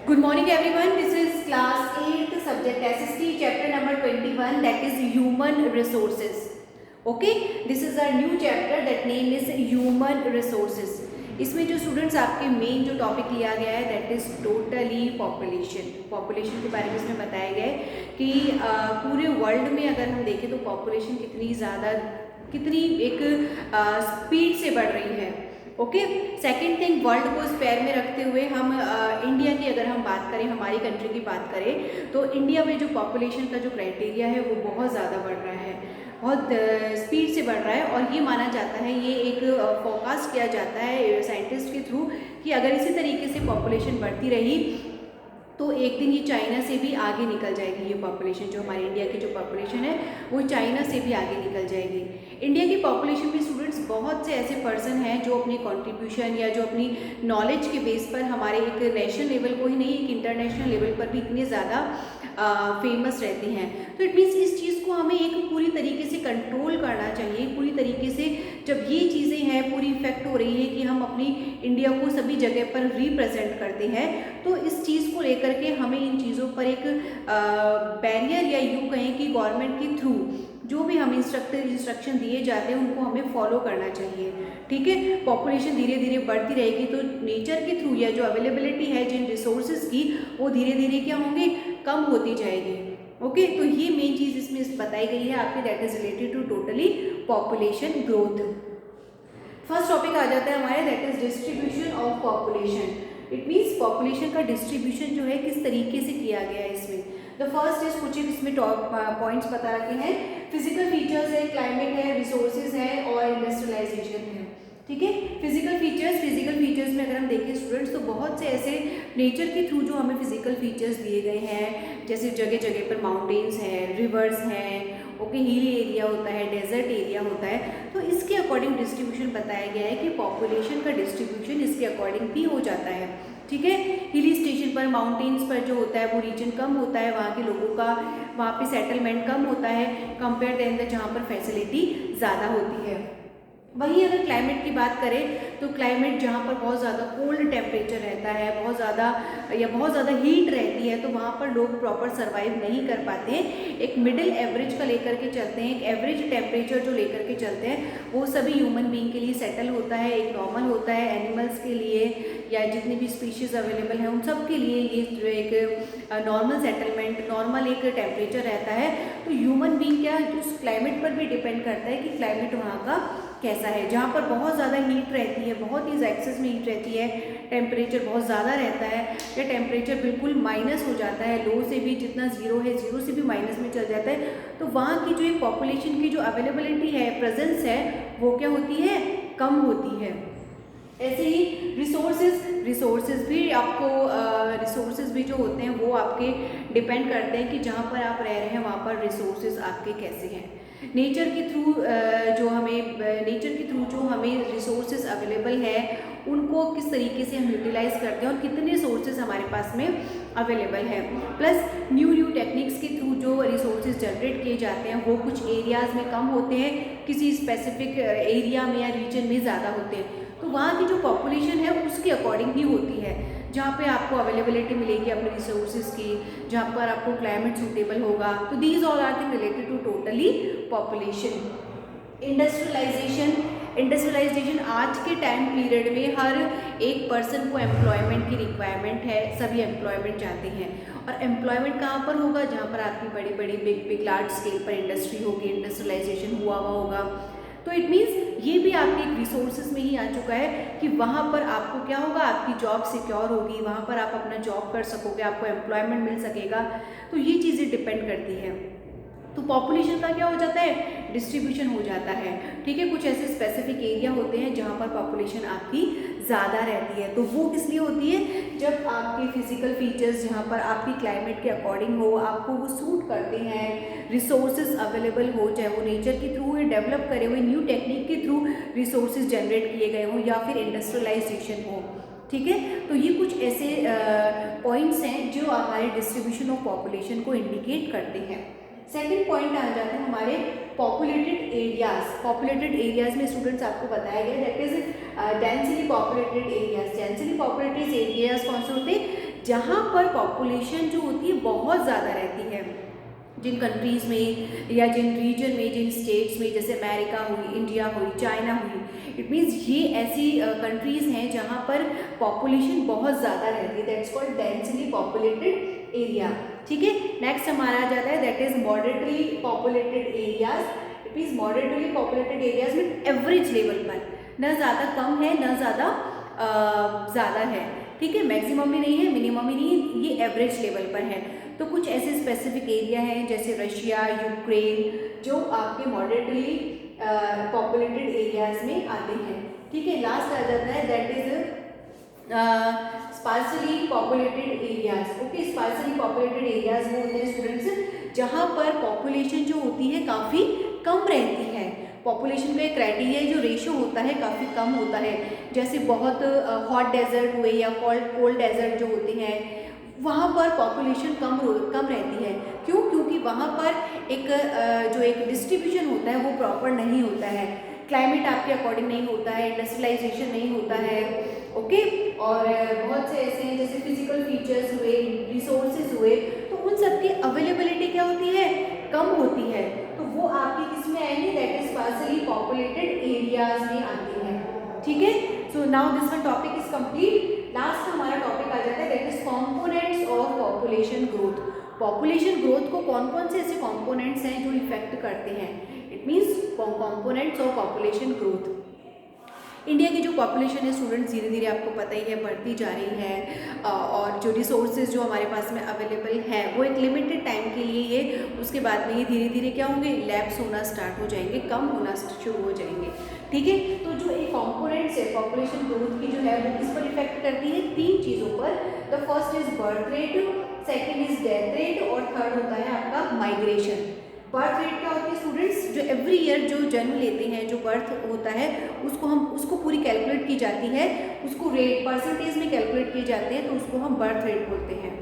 Good morning everyone. This is class 8 subject SST chapter number 21, that is human resources. Okay, this is our new chapter that name is human resources. इसमें जो students आपके main जो topic लिया गया है that is totally population के बारे में इसमें बताया गया है कि पूरे वर्ल्ड में अगर हम देखें तो पॉपुलेशन कितनी एक स्पीड से बढ़ रही है. ओके, सेकेंड थिंग, वर्ल्ड को स्पेयर में रखते हुए हम इंडिया की अगर हम बात करें, हमारी कंट्री की बात करें तो इंडिया में जो पॉपुलेशन का जो क्राइटेरिया है वो बहुत ज़्यादा बढ़ रहा है, बहुत स्पीड से बढ़ रहा है. और ये माना जाता है, ये एक फोरकास्ट किया जाता है साइंटिस्ट के थ्रू कि अगर इसी तरीके से पॉपुलेशन बढ़ती रही तो एक दिन ये चाइना से भी आगे निकल जाएगी. ये पॉपुलेशन जो हमारे इंडिया की जो पॉपुलेशन है वो चाइना से भी आगे निकल जाएगी. इंडिया की पॉपुलेशन में स्टूडेंट्स बहुत से ऐसे पर्सन हैं जो अपनी कंट्रीब्यूशन या जो अपनी नॉलेज के बेस पर हमारे एक नेशनल लेवल को ही नहीं, एक इंटरनेशनल लेवल पर भी इतने ज़्यादा फेमस रहते हैं. तो इट मीन्स इस चीज़ को हमें एक पूरी तरीके से कंट्रोल करना चाहिए. पूरी तरीके से जब ये चीज़ें हैं पूरी इफेक्ट हो रही है कि हम अपनी इंडिया को सभी जगह पर रिप्रेजेंट करते हैं, तो इस चीज़ को लेकर के हमें इन चीज़ों पर एक बैरियर या यूँ कहें कि गवर्नमेंट के थ्रू जो भी हमें इंस्ट्रक्शन दिए जाते हैं उनको हमें फॉलो करना चाहिए. ठीक है, पॉपुलेशन धीरे धीरे बढ़ती रहेगी तो नेचर के थ्रू या जो अवेलेबिलिटी है जिन रिसोर्सेज की वो धीरे धीरे क्या होंगे, कम होती जाएगी. ओके, तो ये मेन चीज़ इसमें बताई गई है आपकी, that is related to totally population growth. First topic आ जाता है हमारे, that is distribution of population. It means population का डिस्ट्रीब्यूशन जो है किस तरीके से किया गया है इसमें. द फर्स्ट इज कुछ इसमें टॉप पॉइंट्स बता रखे हैं. फिजिकल फीचर्स है, क्लाइमेट है, रिसोर्सेज है और इंडस्ट्रियलाइजेशन है. ठीक है, फिजिकल फीचर्स में अगर हम देखें स्टूडेंट्स तो बहुत से ऐसे नेचर के थ्रू जो हमें फिजिकल फीचर्स दिए गए हैं, जैसे जगह जगह पर माउंटेन्स हैं, रिवर्स हैं, ओके, हिली एरिया होता है, डेजर्ट एरिया होता है. तो इसके अकॉर्डिंग डिस्ट्रीब्यूशन बताया गया है कि पॉपुलेशन का डिस्ट्रीब्यूशन इसके अकॉर्डिंग भी हो जाता है. ठीक है, हिली स्टेशन पर, माउंटेन्स पर जो होता है वो रीजन कम होता है, वहाँ के लोगों का वहाँ पे सेटलमेंट कम होता है कंपेयर देन जहाँ पर फैसिलिटी ज़्यादा होती है. वहीं अगर क्लाइमेट की बात करें तो क्लाइमेट जहाँ पर बहुत ज़्यादा कोल्ड टेम्परेचर रहता है, बहुत ज़्यादा हीट रहती है, तो वहाँ पर लोग प्रॉपर सर्वाइव नहीं कर पाते हैं. एक मिडिल एवरेज का लेकर के चलते हैं, एक एवरेज टेम्परेचर जो लेकर के चलते हैं वो सभी ह्यूमन बीइंग के लिए सेटल होता है, एक नॉर्मल होता है. एनिमल्स के लिए या जितनी भी स्पीशीज़ अवेलेबल हैं उन सब के लिए ये जो एक नॉर्मल सेटलमेंट, नॉर्मल एक टेम्परेचर रहता है. तो ह्यूमन बीइंग क्या उस क्लाइमेट पर भी डिपेंड करता है कि क्लाइमेट वहाँ का कैसा है. जहाँ पर बहुत ज़्यादा हीट रहती है, बहुत ही एक्सेस में हीट रहती है, टेम्परेचर बहुत ज़्यादा रहता है या टेम्परेचर बिल्कुल माइनस हो जाता है, लो से भी जितना ज़ीरो है ज़ीरो से भी माइनस में चल जाता है, तो वहाँ की जो एक पॉपुलेशन की जो अवेलेबिलिटी है, प्रेजेंस है, वो क्या होती है, कम होती है. ऐसे ही रिसोर्सेज भी आपको रिसोर्सेज भी जो होते हैं वो आपके डिपेंड करते हैं कि जहाँ पर आप रह रहे हैं वहाँ पर रिसोर्सेज आपके कैसे हैं. नेचर के थ्रू जो हमें रिसोर्सेज अवेलेबल है उनको किस तरीके से हम यूटिलाइज करते हैं और कितने रिसोर्सेज हमारे पास में अवेलेबल है. प्लस न्यू टेक्निक्स के थ्रू जो रिसोर्सेज जनरेट किए जाते हैं वो कुछ एरियाज़ में कम होते हैं, किसी स्पेसिफिक एरिया में या रीजन में ज़्यादा होते हैं. तो वहाँ की जो पॉपुलेशन है उसके अकॉर्डिंग ही होती है, जहाँ पे आपको अवेलेबिलिटी मिलेगी अपने रिसोर्सेज की, जहाँ पर आपको क्लाइमेट सूटेबल होगा. तो these all are thing related to totally population. Industrialisation आज के टाइम पीरियड में हर एक पर्सन को एम्प्लॉयमेंट की रिक्वायरमेंट है, सभी एम्प्लॉयमेंट चाहते हैं. और एम्प्लॉयमेंट कहाँ पर होगा, जहाँ पर आपकी बड़ी बड़ी बिग लार्ज स्केल पर इंडस्ट्री होगी, इंडस्ट्रियलाइजेशन हुआ होगा. तो इट मीन्स ये भी आपके एक रिसोर्सेज में ही आ चुका है कि वहाँ पर आपको क्या होगा, आपकी जॉब सिक्योर होगी, वहाँ पर आप अपना जॉब कर सकोगे, आपको एम्प्लॉयमेंट मिल सकेगा. तो ये चीज़ें डिपेंड करती हैं. तो पॉपुलेशन का क्या हो जाता है, डिस्ट्रीब्यूशन हो जाता है. ठीक है, कुछ ऐसे स्पेसिफिक एरिया होते हैं जहाँ पर पॉपुलेशन आपकी ज़्यादा रहती है. तो वो किस लिए होती है, जब आपके फिजिकल फीचर्स जहाँ पर आपकी क्लाइमेट के अकॉर्डिंग हो, आपको वो सूट करते हैं, रिसोर्सेज अवेलेबल हो, चाहे वो नेचर के थ्रू डेवलप करे हुए न्यू टेक्निक के थ्रू रिसोर्सेज जनरेट किए गए हों या फिर इंडस्ट्रियलाइजेशन हो. ठीक है, तो ये कुछ ऐसे पॉइंट्स हैं जो हमारे डिस्ट्रीब्यूशन ऑफ पॉपुलेशन को इंडिकेट करते हैं. सेकेंड पॉइंट आ जाते हैं हमारे पॉपुलेटेड एरियाज में स्टूडेंट्स आपको बताया गया that is densely populated areas. Densely populated areas कौन से होते हैं, जहाँ पर पॉपुलेशन जो होती है बहुत ज़्यादा रहती है, जिन कंट्रीज़ में या जिन रीजन में, जिन स्टेट्स में, जैसे अमेरिका हुई, इंडिया हुई, चाइना हुई, इट मीन्स ये ऐसी कंट्रीज़ हैं जहाँ पर पॉपुलेशन बहुत ज़्यादा रहती है, that's called densely populated area. ठीक है, नेक्स्ट हमारा आ जाता है that is moderately populated areas. It means moderately populated areas में एवरेज लेवल पर, ना ज़्यादा कम है ना ज़्यादा ज़्यादा है। ठीक है, मैक्सिमम भी नहीं है, मिनिमम भी नहीं है, ये एवरेज लेवल पर है। तो कुछ ऐसे स्पेसिफिक एरिया हैं जैसे रशिया, यूक्रेन, जो आपके मॉडरेटली पॉपुलेटेड एरियाज में आते हैं। ठीक है, लास्ट आ जाता है that is sparsely populated areas. Okay, sparsely populated areas वो होते हैं स्टूडेंट्स जहाँ पर पॉपुलेशन जो होती है काफ़ी कम रहती है। पॉपुलेशन का एक क्राइटेरिया जो रेशो होता है काफ़ी कम होता है, जैसे बहुत हॉट डेजर्ट हुए या कोल्ड डेजर्ट जो होते हैं, वहाँ पर पॉपुलेशन कम रहती है। क्यों? क्योंकि वहाँ पर एक जो एक डिस्ट्रीब्यूशन होता है वो प्रॉपर नहीं होता है, क्लाइमेट आपके अकॉर्डिंग नहीं होता है, इंडस्ट्रियलाइजेशन नहीं होता है। ओके, और बहुत से ऐसे हैं जैसे फिजिकल फीचर्स हुए, रिसोर्सेज हुए, तो उन सब की अवेलेबिलिटी क्या होती है? कम होती है। तो वो आपकी किस में आएंगे? That is sparsely populated areas में आती है। ठीक है, so now this one topic is complete. Last हमारा टॉपिक आ जाता है that is components of population growth. Population growth को कौन कौन से ऐसे कॉम्पोनेंट्स हैं जो इफेक्ट करते हैं? It means components of population growth. India की जो पॉपुलेशन है स्टूडेंट्स धीरे धीरे आपको पता ही है बढ़ती जा रही है, और जो रिसोर्सेज जो हमारे पास में अवेलेबल है वो एक लिमिटेड टाइम के लिए है, उसके बाद में ये धीरे धीरे क्या होंगे? लैप्स होना स्टार्ट हो जाएंगे, कम होना शुरू हो जाएंगे। ठीक है, तो जो एक कॉम्पोनेंट्स है पॉपुलेशन ग्रोथ की जो है वो किस पर इफेक्ट करती है? 3 चीज़ों पर। The first is birth rate, second is death rate, और थर्ड होता है आपका माइग्रेशन। बर्थ रेट क्या होती है स्टूडेंट्स? जो एवरी ईयर जो जन्म लेते हैं, जो बर्थ होता है उसको पूरी कैलकुलेट की जाती है, उसको रेट परसेंटेज में कैलकुलेट किए जाते हैं, तो उसको हम बर्थ रेट बोलते हैं।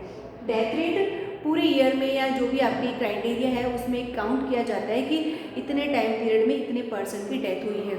डेथ रेट पूरे ईयर में या जो भी आपकी क्राइटेरिया है उसमें काउंट किया जाता है कि इतने टाइम पीरियड में इतने % की डेथ हुई है।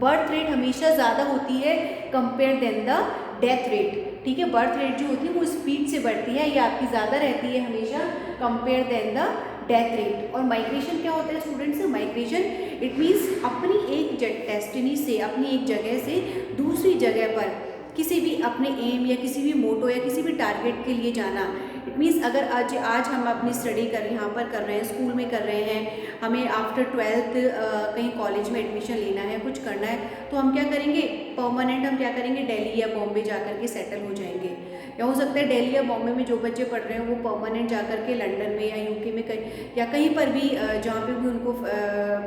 बर्थ रेट हमेशा ज़्यादा होती है compare than the death rate. ठीक है, बर्थ रेट जो होती है वो स्पीड से बढ़ती है, या आपकी ज़्यादा रहती है हमेशा compare than the death rate. और माइग्रेशन क्या होता है स्टूडेंट्स? माइग्रेशन इट मीन्स अपनी एक डेस्टिनी से, अपनी एक जगह से दूसरी जगह पर किसी भी अपने एम या किसी भी मोटो या किसी भी टारगेट के लिए जाना। इट मीन्स अगर आज हम अपनी स्टडी यहाँ पर कर रहे हैं, स्कूल में कर रहे हैं, हमें आफ्टर 12th कहीं कॉलेज में एडमिशन लेना है, कुछ करना है, तो हम क्या करेंगे? परमानेंट हम क्या करेंगे? दिल्ली या बॉम्बे जा कर के सेटल हो जाएंगे। या हो सकता है दिल्ली या बॉम्बे में जो बच्चे पढ़ रहे हैं वो परमानेंट जा कर के लंदन में या यूके में कहीं या कहीं पर भी जहाँ पे भी उनको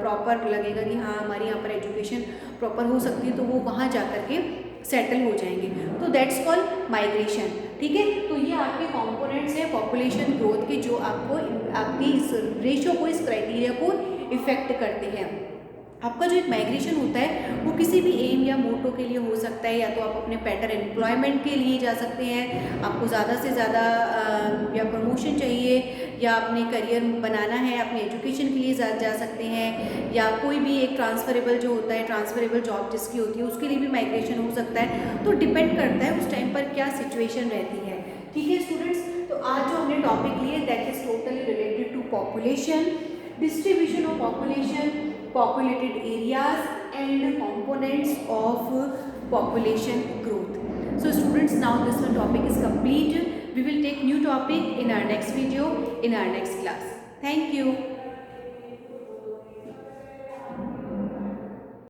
प्रॉपर लगेगा कि हाँ हमारी यहाँ पर एजुकेशन प्रॉपर हो सकती है, तो वो वहाँ जा कर के सेटल हो जाएंगे। तो दैट्स कॉल्ड माइग्रेशन। ठीक है, तो ये आपके कॉम्पोनेंट्स हैं पॉपुलेशन ग्रोथ के, जो आपको आपकी इस रेशो को, इस क्राइटेरिया को इफेक्ट करते हैं। आपका जो एक माइग्रेशन होता है वो किसी भी एम या मोटो के लिए हो सकता है, या तो आप अपने बेटर एम्प्लॉयमेंट के लिए जा सकते हैं, आपको ज़्यादा से ज़्यादा या प्रमोशन चाहिए, या अपने करियर बनाना है, अपनी एजुकेशन के लिए जा सकते हैं, या कोई भी एक ट्रांसफरेबल जो होता है, ट्रांसफरेबल जॉब जिसकी होती है उसके लिए भी माइग्रेशन हो सकता है। तो डिपेंड करता है उस टाइम पर क्या सिचुएशन रहती है। ठीक है स्टूडेंट्स, तो आज जो हमने टॉपिक लिए that is totally related to population, distribution of population, populated areas and components of population growth. So students, now this one topic is complete. We will take new topic in our next video, in our next class. Thank you.